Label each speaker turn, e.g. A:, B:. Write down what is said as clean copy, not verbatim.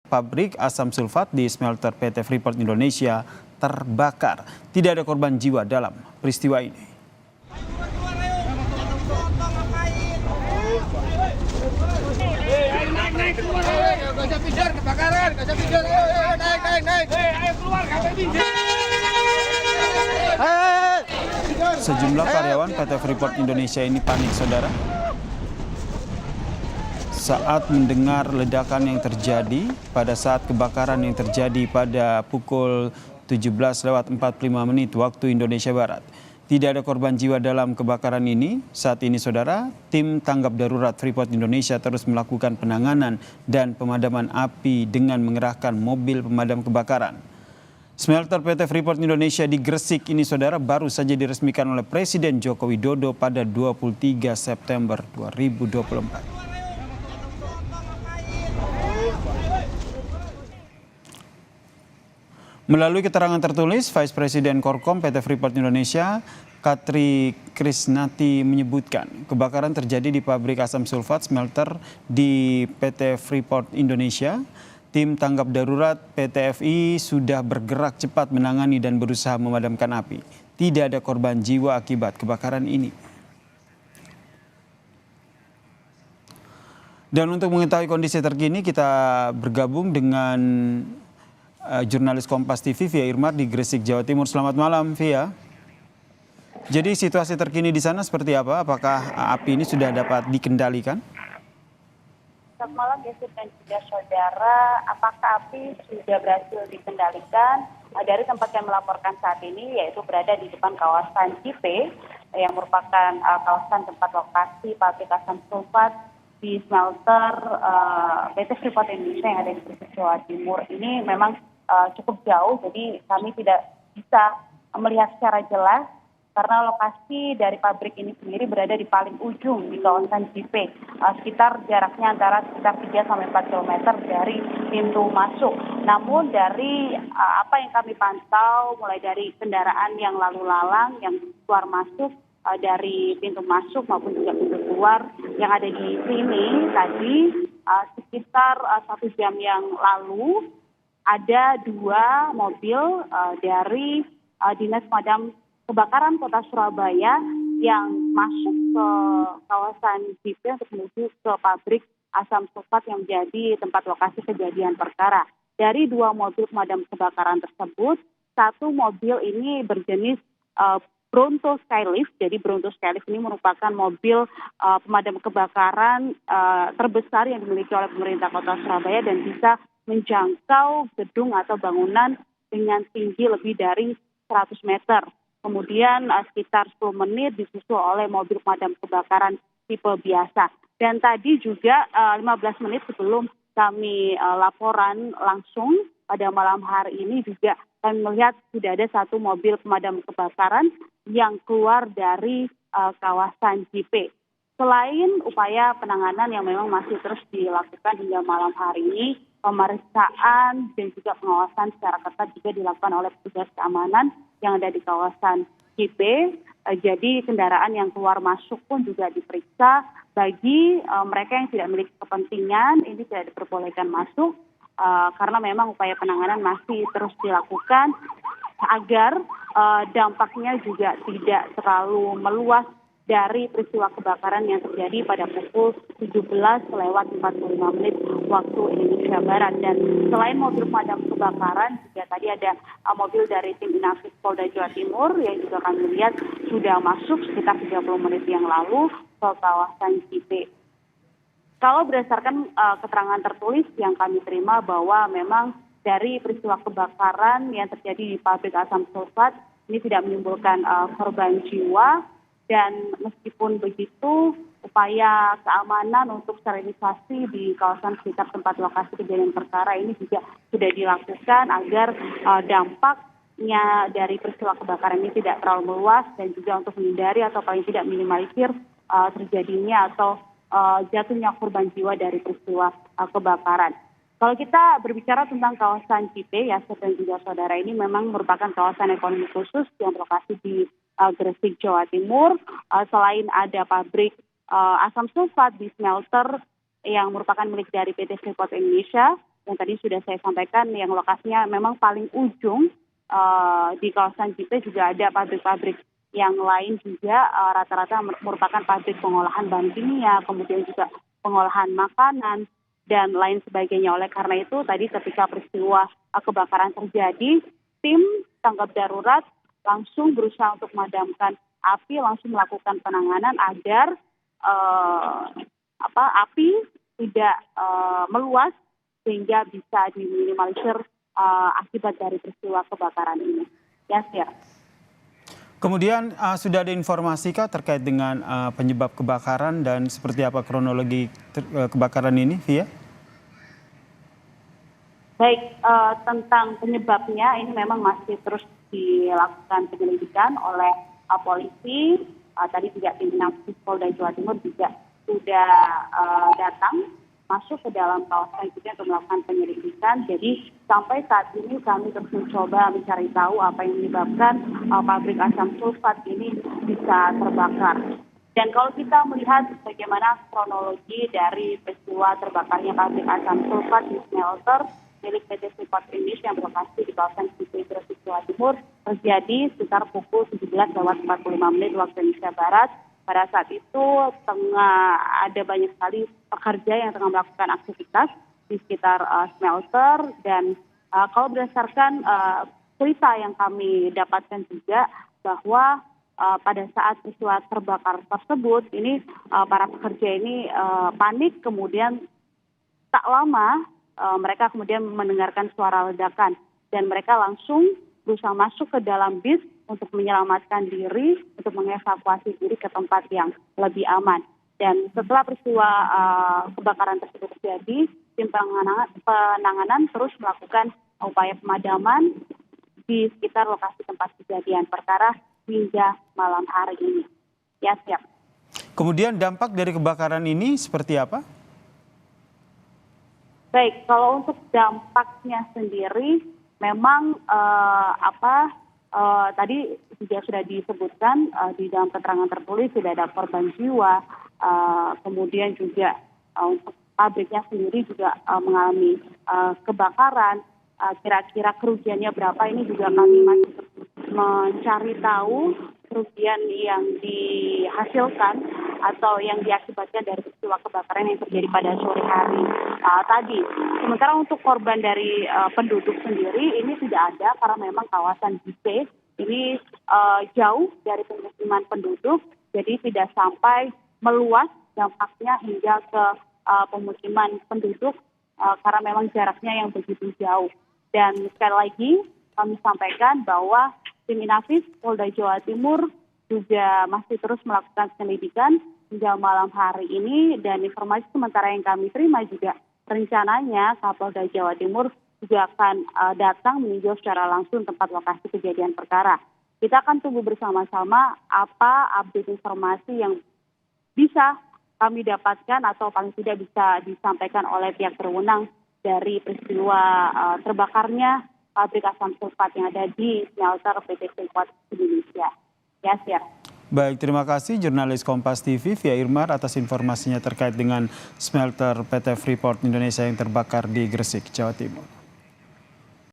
A: pabrik asam sulfat di smelter PT Freeport Indonesia terbakar. Tidak ada korban jiwa dalam peristiwa ini. Sejumlah karyawan PT Freeport Indonesia ini panik, saudara, saat mendengar ledakan yang terjadi pada saat kebakaran yang terjadi pada pukul 17:45 waktu Indonesia Barat. Tidak ada korban jiwa dalam kebakaran ini. Saat ini, saudara, tim tanggap darurat Freeport Indonesia terus melakukan penanganan dan pemadaman api dengan mengerahkan mobil pemadam kebakaran. Smelter PT Freeport Indonesia di Gresik ini, saudara, baru saja diresmikan oleh Presiden Joko Widodo pada 23 September 2024. Melalui keterangan tertulis, Vice President Korkom PT Freeport Indonesia, Katri Krisnati, menyebutkan kebakaran terjadi di pabrik asam sulfat smelter di PT Freeport Indonesia. Tim tanggap darurat PT FI sudah bergerak cepat menangani dan berusaha memadamkan api. Tidak ada korban jiwa akibat kebakaran ini. Dan untuk mengetahui kondisi terkini, kita bergabung dengan jurnalis Kompas TV Via Irmar di Gresik, Jawa Timur. Selamat malam, Via. Jadi situasi terkini di sana seperti apa? Apakah api ini sudah dapat dikendalikan?
B: Selamat malam, Yusuf dan juga saudara. Apakah api sudah berhasil dikendalikan? Dari tempat yang melaporkan saat ini, yaitu berada di depan kawasan Cipe, yang merupakan kawasan tempat lokasi pabrik asam sulfat di smelter PT Freeport Indonesia yang ada di Gresik, Jawa Timur. Ini memang cukup jauh, jadi kami tidak bisa melihat secara jelas karena lokasi dari pabrik ini sendiri berada di paling ujung di kawasan Cipe, sekitar jaraknya antara sekitar 3-4 km dari pintu masuk. Namun dari apa yang kami pantau, mulai dari kendaraan yang lalu lalang yang keluar masuk dari pintu masuk maupun juga pintu keluar yang ada di sini tadi, sekitar 1 jam yang lalu ada 2 mobil dari Dinas Pemadam Kebakaran Kota Surabaya yang masuk ke kawasan Cipe untuk menuju ke pabrik asam sulfat yang menjadi tempat lokasi kejadian perkara. Dari 2 mobil pemadam kebakaran tersebut, 1 mobil ini berjenis Bronto Skylift. Jadi Bronto Skylift ini merupakan mobil pemadam kebakaran terbesar yang dimiliki oleh pemerintah Kota Surabaya dan bisa menjangkau gedung atau bangunan dengan tinggi lebih dari 100 meter. Kemudian sekitar 10 menit disusul oleh mobil pemadam kebakaran tipe biasa. Dan tadi juga 15 menit sebelum kami laporan langsung pada malam hari ini juga kami melihat sudah ada 1 mobil pemadam kebakaran yang keluar dari kawasan Cipe. Selain upaya penanganan yang memang masih terus dilakukan hingga malam hari ini, pemeriksaan dan juga pengawasan secara ketat juga dilakukan oleh petugas keamanan yang ada di kawasan Cipe. Jadi kendaraan yang keluar masuk pun juga diperiksa. Bagi mereka yang tidak memiliki kepentingan, ini tidak diperbolehkan masuk karena memang upaya penanganan masih terus dilakukan agar dampaknya juga tidak terlalu meluas dari peristiwa kebakaran yang terjadi pada pukul 17:45 waktu Indonesia Barat. Dan selain mobil pemadam kebakaran, juga tadi ada mobil dari tim Inafis Polda Jawa Timur yang juga kami lihat sudah masuk sekitar 30 menit yang lalu ke kawasan Cipe. Kalau berdasarkan keterangan tertulis yang kami terima bahwa memang dari peristiwa kebakaran yang terjadi di pabrik asam sulfat ini tidak menimbulkan korban jiwa. Dan meskipun begitu, upaya keamanan untuk sterilisasi di kawasan sekitar tempat lokasi kejadian perkara ini juga sudah dilakukan agar dampaknya dari peristiwa kebakaran ini tidak terlalu meluas dan juga untuk menghindari atau paling tidak minimalisir terjadinya atau jatuhnya korban jiwa dari peristiwa kebakaran. Kalau kita berbicara tentang kawasan Cipe, ya dan juga saudara, ini memang merupakan kawasan ekonomi khusus yang berlokasi di Gresik, Jawa Timur. Selain ada pabrik asam sulfat di smelter yang merupakan milik dari PT Freeport Indonesia, yang tadi sudah saya sampaikan yang lokasinya memang paling ujung di kawasan Jipe juga ada pabrik-pabrik yang lain juga rata-rata merupakan pabrik pengolahan bahan kimia, kemudian juga pengolahan makanan dan lain sebagainya. Oleh karena itu tadi ketika peristiwa kebakaran terjadi, tim tanggap darurat langsung berusaha untuk memadamkan api, langsung melakukan penanganan agar api tidak meluas sehingga bisa diminimalisir akibat dari peristiwa kebakaran ini. Ya, Sir.
A: Kemudian sudah ada informasi kah terkait dengan penyebab kebakaran dan seperti apa kronologi kebakaran ini, Via?
B: Baik, tentang penyebabnya ini memang masih terus dilakukan penyelidikan oleh polisi. Tadi juga tim Inafis Polda Jawa Timur juga sudah datang masuk ke dalam kawasan juga untuk melakukan penyelidikan. Jadi sampai saat ini kami terus mencoba mencari tahu apa yang menyebabkan pabrik asam sulfat ini bisa terbakar. Dan kalau kita melihat bagaimana kronologi dari peristiwa terbakarnya pabrik asam sulfat di smelter milik PT Freeport Indonesia yang berlokasi di kawasan Jipe, Gresik, Jawa Timur terjadi sekitar pukul 17.45 waktu Indonesia Barat. Pada saat itu ada banyak sekali pekerja yang tengah melakukan aktivitas di sekitar smelter dan kalau berdasarkan cerita yang kami dapatkan juga bahwa pada saat peristiwa terbakar tersebut ini para pekerja ini panik, kemudian tak lama mereka kemudian mendengarkan suara ledakan dan mereka langsung berusaha masuk ke dalam bis untuk menyelamatkan diri, untuk mengevakuasi diri ke tempat yang lebih aman. Dan setelah peristiwa kebakaran tersebut terjadi, tim penanganan terus melakukan upaya pemadaman di sekitar lokasi tempat kejadian perkara hingga malam hari ini. Ya, siap.
A: Kemudian dampak dari kebakaran ini seperti apa?
B: Baik, kalau untuk dampaknya sendiri memang tadi juga sudah disebutkan di dalam keterangan tertulis sudah ada korban jiwa, kemudian juga untuk pabriknya sendiri juga mengalami kebakaran. Kira-kira kerugiannya berapa ini juga kami masih mencari tahu kerugian yang dihasilkan atau yang diakibatkan dari peristiwa kebakaran yang terjadi pada sore hari tadi. Sementara untuk korban dari penduduk sendiri ini tidak ada karena memang kawasan Jipe ini jauh dari pemukiman penduduk, jadi tidak sampai meluas dampaknya hingga ke pemukiman penduduk karena memang jaraknya yang begitu jauh. Dan sekali lagi kami sampaikan bahwa tim Inafis Polda Jawa Timur juga masih terus melakukan penyelidikan hingga malam hari ini dan informasi sementara yang kami terima juga rencananya Kapolda Jawa Timur juga akan datang meninjau secara langsung tempat lokasi kejadian perkara. Kita akan tunggu bersama-sama apa update informasi yang bisa kami dapatkan atau paling tidak bisa disampaikan oleh pihak berwenang dari peristiwa terbakarnya pabrik asam sulfat yang ada di smelter PT Freeport Indonesia. Ya, siap.
A: Baik, terima kasih jurnalis Kompas TV Via Irmar atas informasinya terkait dengan smelter PT Freeport Indonesia yang terbakar di Gresik, Jawa Timur.